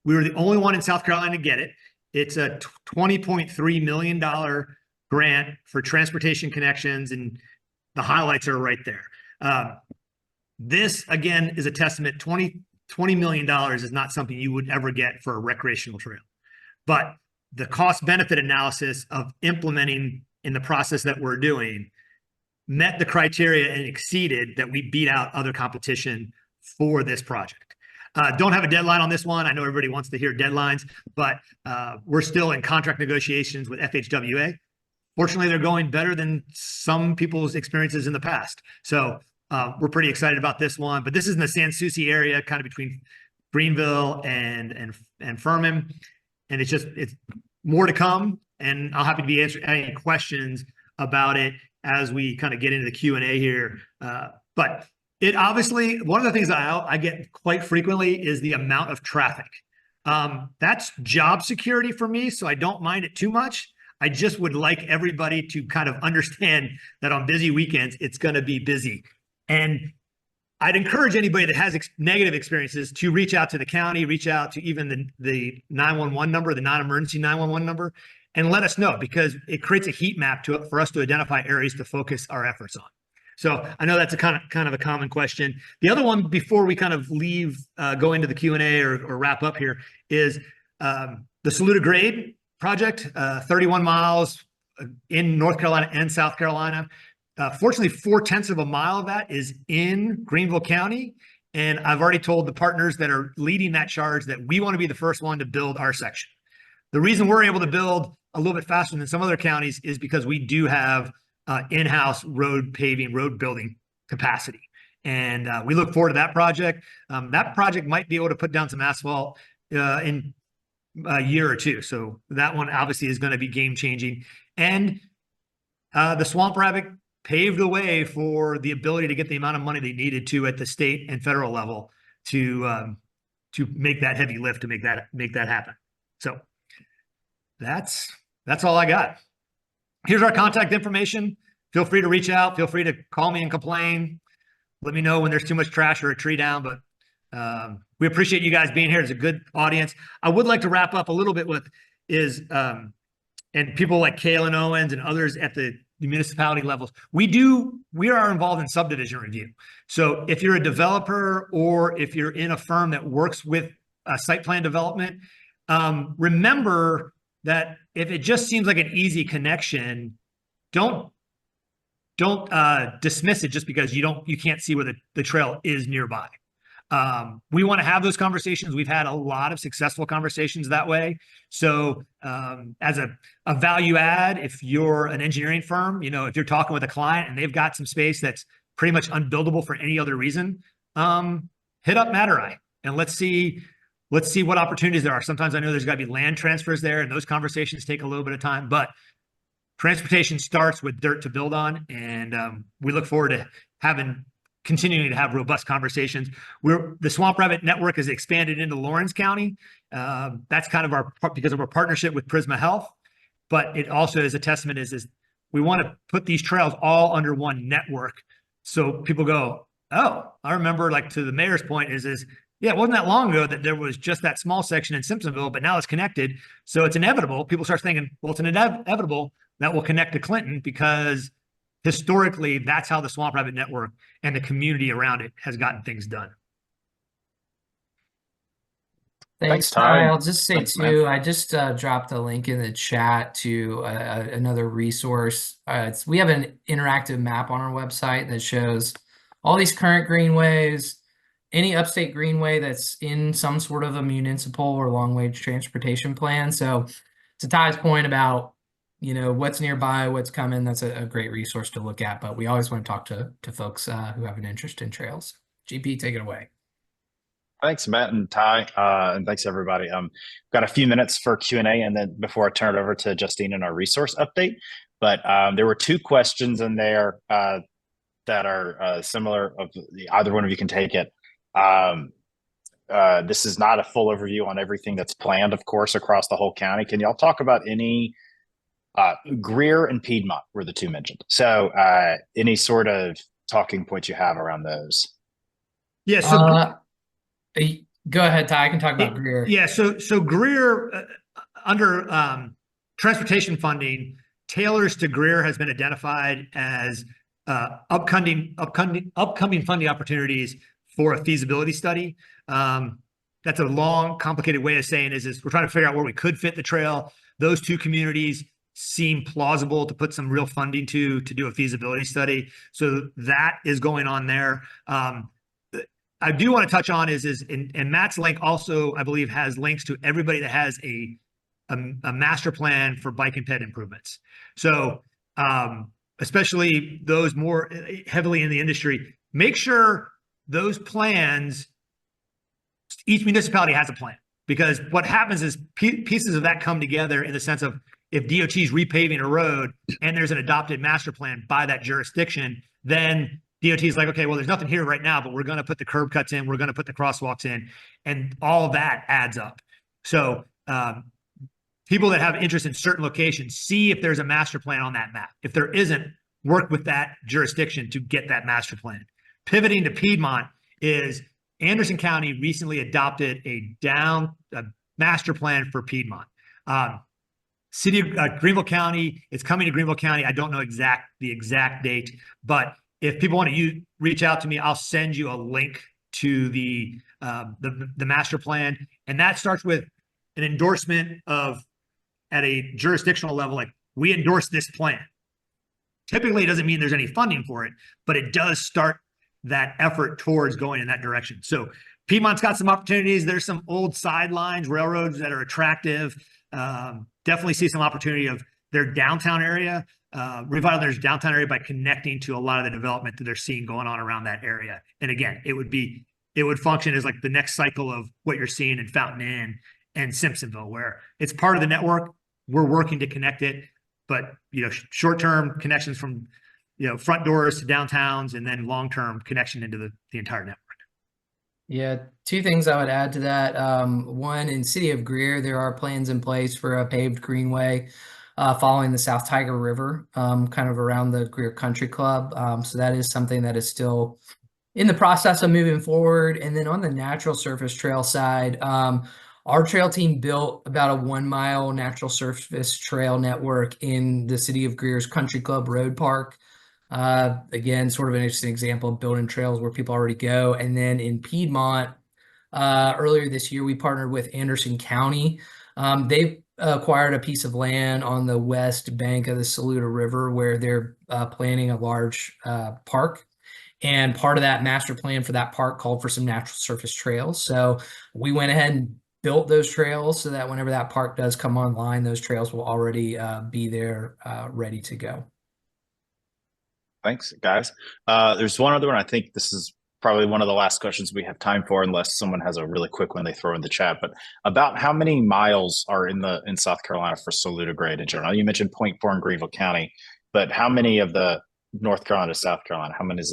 Speaker 4: We were the only one in South Carolina to get it. It's a $20.3 million grant for transportation connections, and the highlights are right there. This, again, is a testament. $20 million is not something you would ever get for a recreational trail. But the cost-benefit analysis of implementing in the process that we're doing met the criteria and exceeded that. We beat out other competition for this project. Don't have a deadline on this one. I know everybody wants to hear deadlines, but we're still in contract negotiations with FHWA. Fortunately, they're going better than some people's experiences in the past. So we're pretty excited about this one. But this is in the Sans Souci area, kind of between Greenville and Furman. And it's more to come. And I'll happy to be answering any questions about it as we kind of get into the Q&A here. But it obviously, one of the things I get quite frequently is the amount of traffic. That's job security for me, so I don't mind it too much. I just would like everybody to kind of understand that on busy weekends, it's going to be busy. And I'd encourage anybody that has negative experiences to reach out to the county, reach out to even the 911 number, the non-emergency 911 number, and let us know, because it creates a heat map for us to identify areas to focus our efforts on. So I know that's a kind of a common question. The other one, before we kind of go into the Q&A or wrap up here, is the Saluda Grade project, 31 miles in North Carolina and South Carolina. Fortunately, 0.4 of a mile of that is in Greenville County. And I've already told the partners that are leading that charge that we want to be the first one to build our section. The reason we're able to build a little bit faster than some other counties is because we do have in-house road paving, road building capacity. And we look forward to that project. That project might be able to put down some asphalt in a year or two. So that one obviously is going to be game changing. And the Swamp Rabbit paved the way for the ability to get the amount of money they needed to at the state and federal level to make that heavy lift to make that happen. So that's all I got. Here's our contact information. Feel free to reach out. Feel free to call me and complain. Let me know when there's too much trash or a tree down, but we appreciate you guys being here. It's a good audience. I would like to wrap up a little bit with and people like Kalen Owens and others at the municipality levels. We are involved in subdivision review. So if you're a developer or if you're in a firm that works with site plan development, remember that if it just seems like an easy connection, don't dismiss it just because you can't see where the trail is nearby. We want to have those conversations. We've had a lot of successful conversations that way. So as a value add, if you're an engineering firm, if you're talking with a client and they've got some space that's pretty much unbuildable for any other reason, hit up Matterai and let's see what opportunities there are. Sometimes I know there's got to be land transfers there, and those conversations take a little bit of time, but transportation starts with dirt to build on, and we look forward to continuing to have robust conversations. The Swamp Rabbit Network has expanded into Lawrence County. That's kind of because of our partnership with Prisma Health, but it also is a testament is we want to put these trails all under one network. So people go, oh, I remember, like, to the mayor's point is yeah, it wasn't that long ago that there was just that small section in Simpsonville, but now it's connected. So it's inevitable. People start thinking, well, it's inevitable that will connect to Clinton, because historically, that's how the Swamp Rabbit Network and the community around it has gotten things done.
Speaker 3: Thanks,
Speaker 2: Ty.
Speaker 3: Ty. I'll just say
Speaker 2: Thanks,
Speaker 3: too, I just dropped a link in the chat to another resource. We have an interactive map on our website that shows all these current greenways, any upstate greenway that's in some sort of a municipal or long-range transportation plan. So to Ty's point about, what's nearby, what's coming, that's a great resource to look at. But we always want to talk to folks who have an interest in trails. GP, take it away.
Speaker 2: Thanks, Matt and Ty, and thanks everybody. Got a few minutes for Q&A, and then before I turn it over to Justine and our resource update. But there were two questions in there that are similar. Either one of you can take it. This is not a full overview on everything that's planned, of course, across the whole county. Can y'all talk about any Greer and Piedmont were the two mentioned? So any sort of talking points you have around those?
Speaker 4: Yeah. So
Speaker 3: go ahead, Ty. I can talk about Greer.
Speaker 4: Yeah. So Greer under transportation funding, Taylor's to Greer has been identified as upcoming funding opportunities for a feasibility study. That's a long, complicated way of saying is we're trying to figure out where we could fit the trail. Those two communities seem plausible to put some real funding to do a feasibility study. So that is going on there. I do want to touch on and Matt's link also, I believe, has links to everybody that has a master plan for bike and ped improvements. So especially those more heavily in the industry, make sure those plans, each municipality has a plan, because what happens is pieces of that come together in the sense of, if DOT is repaving a road and there's an adopted master plan by that jurisdiction, then DOT is like, okay, well, there's nothing here right now, but we're going to put the curb cuts in, we're going to put the crosswalks in, and all that adds up. So people that have interest in certain locations, see if there's a master plan on that map. If there isn't, work with that jurisdiction to get that master plan. Pivoting to Piedmont is Anderson County recently adopted a master plan for Piedmont. City of Greenville County, it's coming to Greenville County. I don't know the exact date, but if people want to reach out to me, I'll send you a link to the master plan, and that starts with an endorsement at a jurisdictional level, like, we endorse this plan. Typically, it doesn't mean there's any funding for it, but it does start that effort towards going in that direction. So Piedmont's got some opportunities. There's some old sidelines, railroads that are attractive. Definitely see some opportunity of their downtown area, revitalize their downtown area by connecting to a lot of the development that they're seeing going on around that area. And again, it would function as like the next cycle of what you're seeing in Fountain Inn and Simpsonville, where it's part of the network. We're working to connect it, but short-term connections from front doors to downtowns and then long-term connection into the entire network.
Speaker 3: Yeah, two things I would add to that. One, in City of Greer, there are plans in place for a paved greenway following the South Tiger River, kind of around the Greer Country Club. So that is something that is still in the process of moving forward. And then on the natural surface trail side, our trail team built about a 1 mile natural surface trail network in the City of Greer's Country Club Road Park. Again, sort of an interesting example of building trails where people already go. And then in Piedmont, earlier this year, we partnered with Anderson County. They've acquired a piece of land on the west bank of the Saluda River where they're planning a large park. And part of that master plan for that park called for some natural surface trails. So we went ahead and built those trails so that whenever that park does come online, those trails will already be there ready to go.
Speaker 2: Thanks, guys. There's one other one. I think this is probably one of the last questions we have time for, unless someone has a really quick one they throw in the chat. But about how many miles are in South Carolina for Saluda grade in general? You mentioned Point Four in Greenville County, but how many of the North Carolina to South Carolina? How many is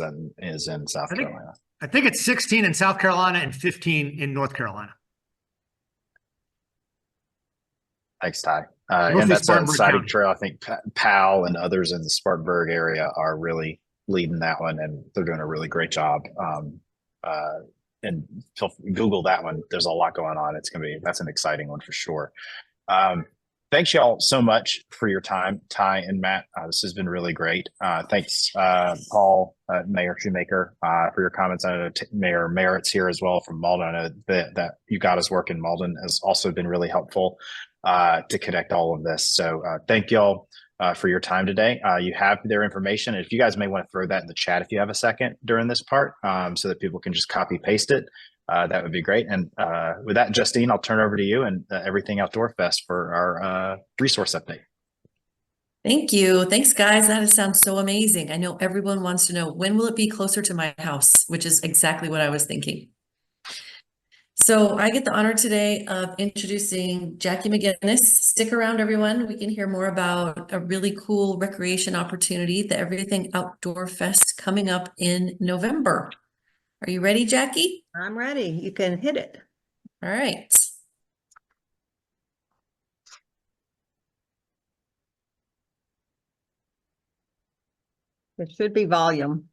Speaker 2: in South Carolina?
Speaker 4: I think it's 16 in South Carolina and 15 in North Carolina.
Speaker 2: Thanks, Ty. And that's a sighting trail. I think Powell and others in the Spartanburg area are really leading that one, and they're doing a really great job. And Google that one. There's a lot going on. That's an exciting one for sure. Thanks y'all so much for your time, Ty and Matt. This has been really great. Thanks, Paul, Mayor Shoemaker, for your comments. I know Mayor Merritt's here as well from Malden. I know that you got us work in Malden has also been really helpful to connect all of this. So thank y'all for your time today. You have their information. If you guys may want to throw that in the chat if you have a second during this part, so that people can just copy paste it. That would be great. And with that, Justine, I'll turn over to you and Everything Outdoor Fest for our resource update.
Speaker 6: Thank you. Thanks, guys. That sounds so amazing. I know everyone wants to know, when will it be closer to my house, which is exactly what I was thinking. So I get the honor today of introducing Jackie McGinnis. Stick around, everyone. We can hear more about a really cool recreation opportunity, the Everything Outdoor Fest, coming up in November. Are you ready, Jackie?
Speaker 7: I'm ready. You can hit it.
Speaker 6: All right.
Speaker 7: It should be volume.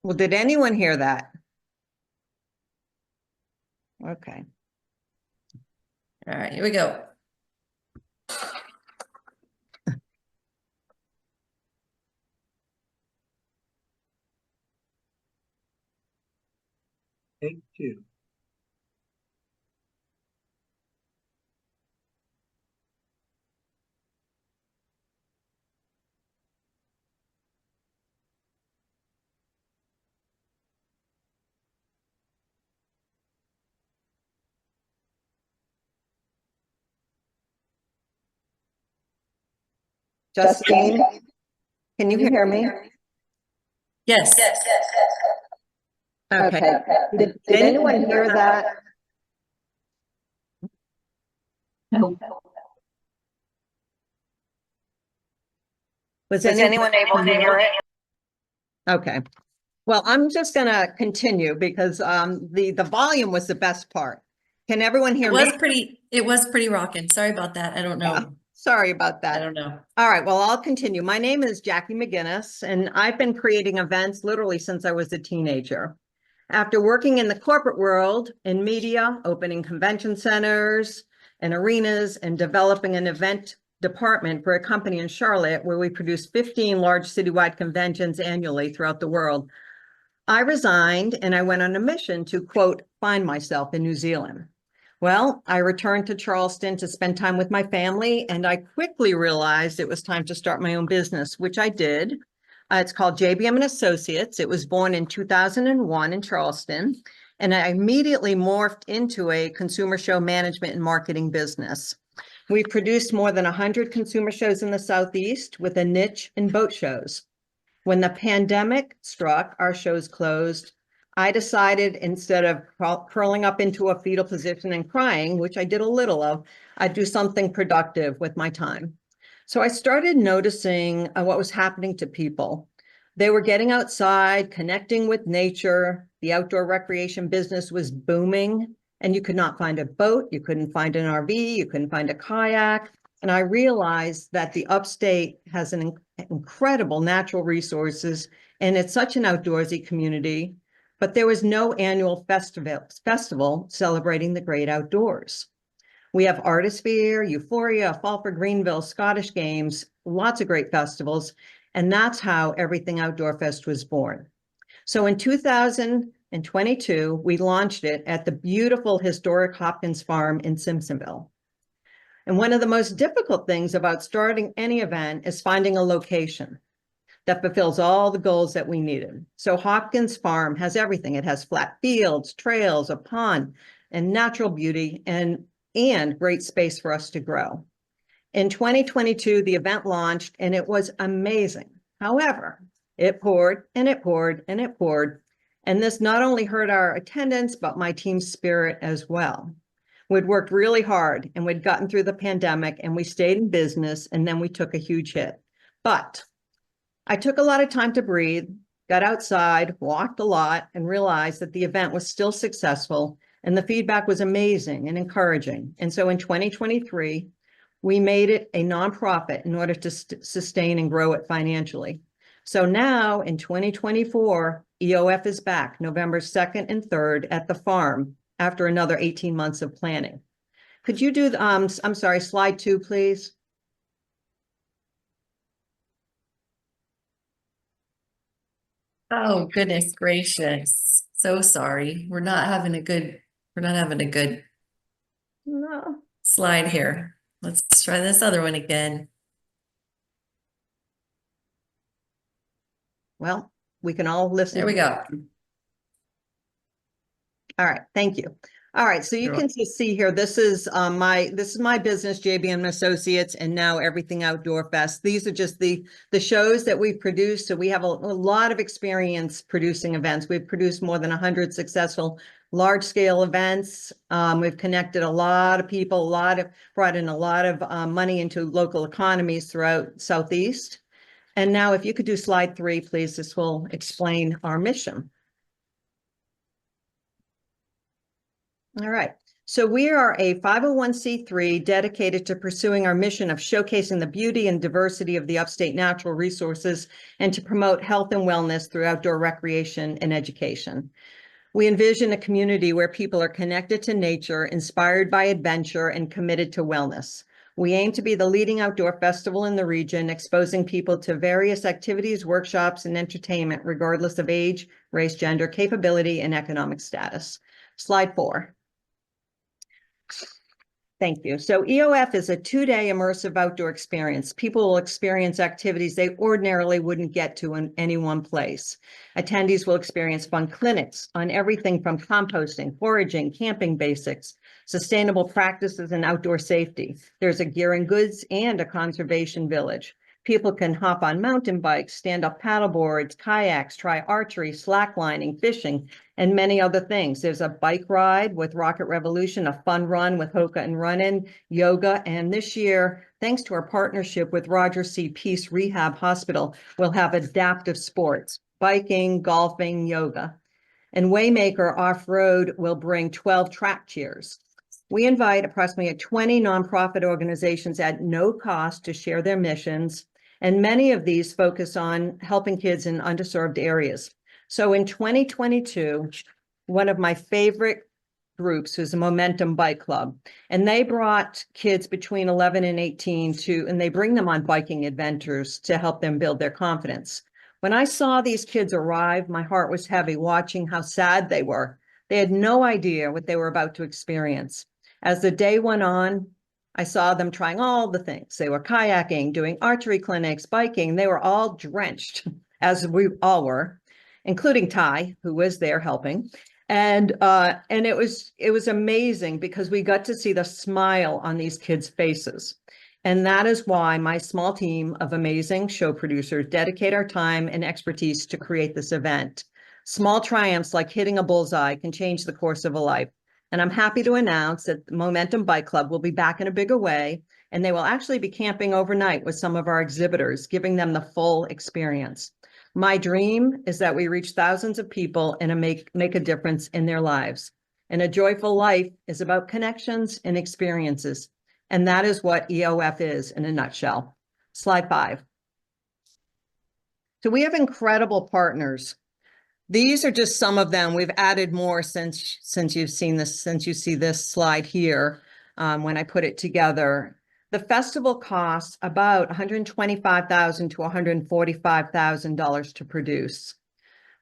Speaker 7: Well, did anyone hear that? Okay.
Speaker 6: All right, here we go.
Speaker 1: Take two.
Speaker 7: Justine, can you hear me?
Speaker 6: Yes.
Speaker 7: Okay. Did anyone hear that?
Speaker 6: No.
Speaker 7: Was anyone able to hear it? Okay. Well, I'm just going to continue because the volume was the best part. Can everyone hear me?
Speaker 6: It was pretty rocking. Sorry about that. I don't know.
Speaker 7: Yeah, sorry about that.
Speaker 6: I don't know.
Speaker 7: All right, well, I'll continue. My name is Jackie McGinnis, and I've been creating events literally since I was a teenager. After working in the corporate world, in media, opening convention centers and arenas, and developing an event department for a company in Charlotte where we produce 15 large citywide conventions annually throughout the world, I resigned and I went on a mission to, quote, find myself in New Zealand. Well, I returned to Charleston to spend time with my family, and I quickly realized it was time to start my own business, which I did. It's called JBM and Associates. It was born in 2001 in Charleston, and I immediately morphed into a consumer show management and marketing business. We've produced more than 100 consumer shows in the Southeast with a niche in boat shows. When the pandemic struck, our shows closed. I decided instead of curling up into a fetal position and crying, which I did a little of, I'd do something productive with my time. So I started noticing what was happening to people. They were getting outside, connecting with nature. The outdoor recreation business was booming, and you could not find a boat. You couldn't find an RV. You couldn't find a kayak. And I realized that the upstate has an incredible natural resources, and it's such an outdoorsy community, but there was no annual festival celebrating the great outdoors. We have Artisphere, Euphoria, Fall for Greenville, Scottish Games, lots of great festivals, and that's how Everything Outdoor Fest was born. So in 2022, we launched it at the beautiful historic Hopkins Farm in Simpsonville. And one of the most difficult things about starting any event is finding a location that fulfills all the goals that we needed. So Hopkins Farm has everything. It has flat fields, trails, a pond, and natural beauty, and great space for us to grow. In 2022, the event launched, and it was amazing. However, it poured and it poured and it poured. And this not only hurt our attendance, but my team's spirit as well. We'd worked really hard, and we'd gotten through the pandemic, and we stayed in business, and then we took a huge hit. But I took a lot of time to breathe, got outside, walked a lot, and realized that the event was still successful, and the feedback was amazing and encouraging. And so in 2023, we made it a nonprofit in order to sustain and grow it financially. So now in 2024, EOF is back November 2nd and 3rd at the farm after another 18 months of planning. Could you do, I'm sorry, slide 2, please?
Speaker 6: Oh, goodness gracious. So sorry. We're not having a good
Speaker 7: No.
Speaker 6: slide here. Let's try this other one again.
Speaker 7: Well, we can all listen.
Speaker 6: There we go.
Speaker 7: All right, thank you. All right, so you
Speaker 6: You're
Speaker 7: can just see here, this is my business, JBM Associates, and now Everything Outdoor Fest. These are just the shows that we've produced. So we have a lot of experience producing events. We've produced more than 100 successful large-scale events. We've connected a lot of people, brought in a lot of money into local economies throughout Southeast. And now if you could do slide 3, please, this will explain our mission. All right. So we are a 501c3 dedicated to pursuing our mission of showcasing the beauty and diversity of the upstate natural resources and to promote health and wellness through outdoor recreation and education. We envision a community where people are connected to nature, inspired by adventure, and committed to wellness. We aim to be the leading outdoor festival in the region, exposing people to various activities, workshops, and entertainment, regardless of age, race, gender, capability, and economic status. Slide 4. Thank you. So EOF is a 2-day immersive outdoor experience. People will experience activities they ordinarily wouldn't get to in any one place. Attendees will experience fun clinics on everything from composting, foraging, camping basics, sustainable practices, and outdoor safety. There's a gear and goods and a conservation village. People can hop on mountain bikes, stand-up paddleboards, kayaks, try archery, slacklining, fishing, and many other things. There's a bike ride with Rocket Revolution, a fun run with Hoka and Run-In, yoga, and this year, thanks to our partnership with Roger C. Peace Rehab Hospital, we'll have adaptive sports, biking, golfing, yoga. And Waymaker Off-Road will bring 12 track cheers. We invite approximately 20 nonprofit organizations at no cost to share their missions, and many of these focus on helping kids in underserved areas. So in 2022, one of my favorite groups was a Momentum Bike Club, and they brought kids between 11 and 18 and they bring them on biking adventures to help them build their confidence. When I saw these kids arrive, my heart was heavy watching how sad they were. They had no idea what they were about to experience. As the day went on, I saw them trying all the things. They were kayaking, doing archery clinics, biking. They were all drenched, as we all were, including Ty, who was there helping. And it was amazing because we got to see the smile on these kids' faces. And that is why my small team of amazing show producers dedicate our time and expertise to create this event. Small triumphs like hitting a bullseye can change the course of a life. And I'm happy to announce that the Momentum Bike Club will be back in a bigger way, and they will actually be camping overnight with some of our exhibitors, giving them the full experience. My dream is that we reach thousands of people and make a difference in their lives. And a joyful life is about connections and experiences. And that is what EOF is in a nutshell. Slide 5. So we have incredible partners. These are just some of them. We've added more since you've seen this, since you see this slide here, when I put it together. The festival costs about $125,000 to $145,000 to produce.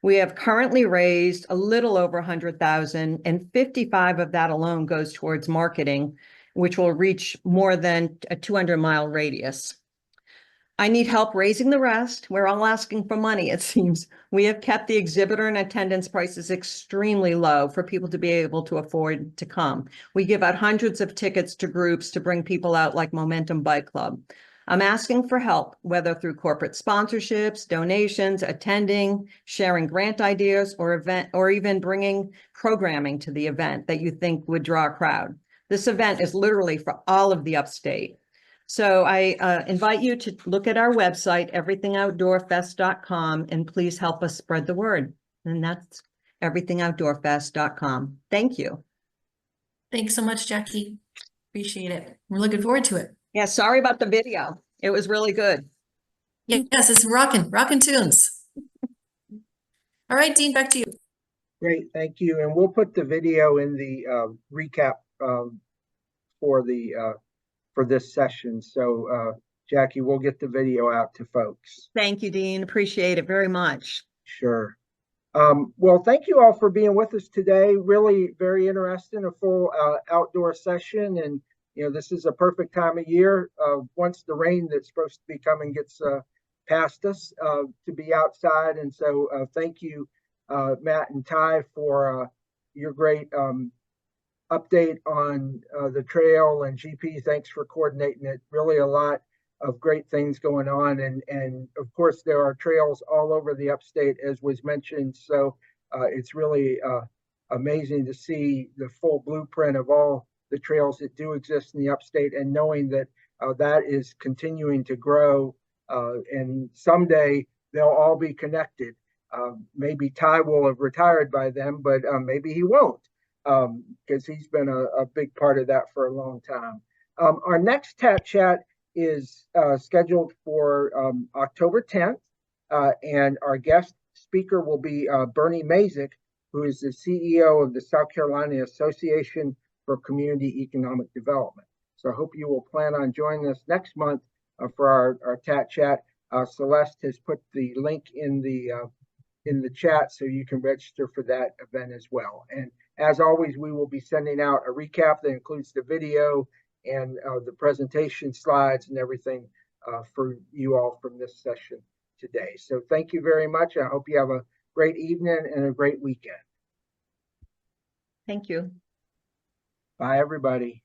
Speaker 7: We have currently raised a little over $100,000, and 55 of that alone goes towards marketing, which will reach more than a 200-mile radius. I need help raising the rest. We're all asking for money, it seems. We have kept the exhibitor and attendance prices extremely low for people to be able to afford to come. We give out hundreds of tickets to groups to bring people out like Momentum Bike Club. I'm asking for help, whether through corporate sponsorships, donations, attending, sharing grant ideas, or even bringing programming to the event that you think would draw a crowd. This event is literally for all of the upstate. So I invite you to look at our website, everythingoutdoorfest.com, and please help us spread the word. And that's everythingoutdoorfest.com. Thank you.
Speaker 6: Thanks so much, Jackie. Appreciate it. We're looking forward to it.
Speaker 7: Yeah, sorry about the video. It was really good.
Speaker 6: Yes, it's rockin' tunes. All right, Dean, back to you.
Speaker 1: Great, thank you. And we'll put the video in the recap for this session. So Jackie, we'll get the video out to folks.
Speaker 7: Thank you, Dean. Appreciate it very much.
Speaker 1: Sure. Well, thank you all for being with us today. Really very interesting, a full outdoor session. And, you know, this is a perfect time of year. Once the rain that's supposed to be coming gets past us, to be outside. And so thank you, Matt and Ty, for your great update on the trail, and GP, thanks for coordinating it. Really a lot of great things going on, and of course there are trails all over the upstate, as was mentioned. So it's really amazing to see the full blueprint of all the trails that do exist in the upstate, and knowing that that is continuing to grow, and someday they'll all be connected. Maybe Ty will have retired by then, but maybe he won't, because he's been a big part of that for a long time. Our next TATT chat is scheduled for October 10th, and our guest speaker will be Bernie Mazik, who is the CEO of the South Carolina Association for Community Economic Development. So I hope you will plan on joining us next month for our TATT chat. Celeste has put the link in the chat so you can register for that event as well. And as always, we will be sending out a recap that includes the video and the presentation slides and everything for you all from this session today. So thank you very much. I hope you have a great evening and a great weekend.
Speaker 7: Thank you.
Speaker 1: Bye, everybody.